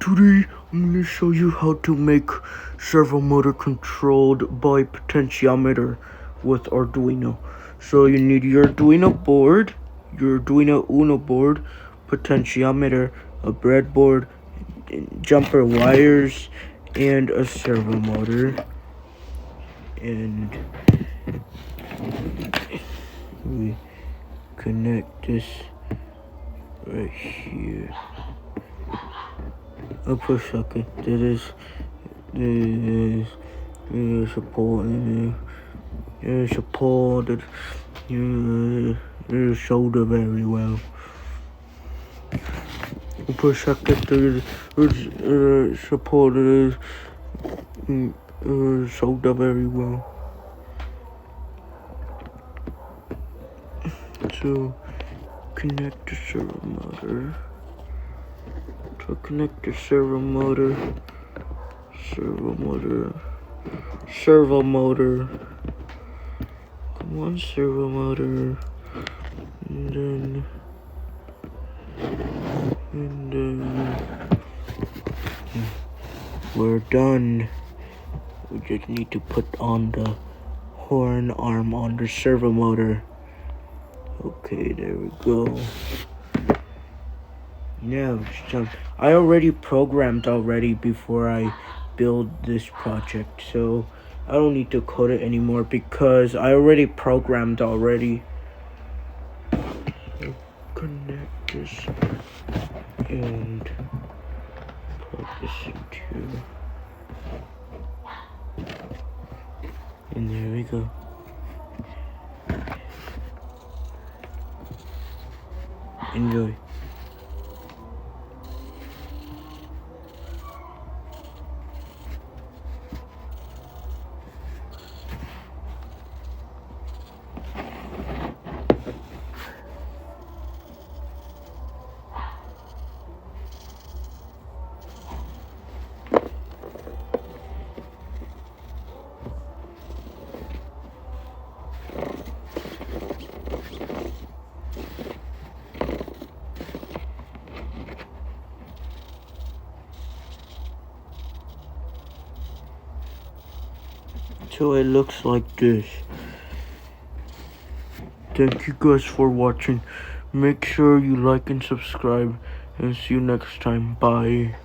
Today I'm going to show you how to make servo motor controlled by potentiometer with Arduino. So you need your Arduino board, your Arduino Uno board, potentiometer, a breadboard, jumper wires, and a servo motor. And we connect this right here. I'll push socket. There's support in there. There's support. There's shoulder very well. I'll push socket. There's support. Shoulder very well. So connect the servo motor. To connect the servo motor. Come on, servo motor. And then we're done. We just need to put on the horn arm on the servo motor. Okay, there we go. Now it's done. I already programmed before I build this project, so I don't need to code it anymore because I already programmed already. Connect this and plug this into, and there we go. Enjoy. So it looks like this. Thank you guys for watching. Make sure you like and subscribe, and see you next time. Bye.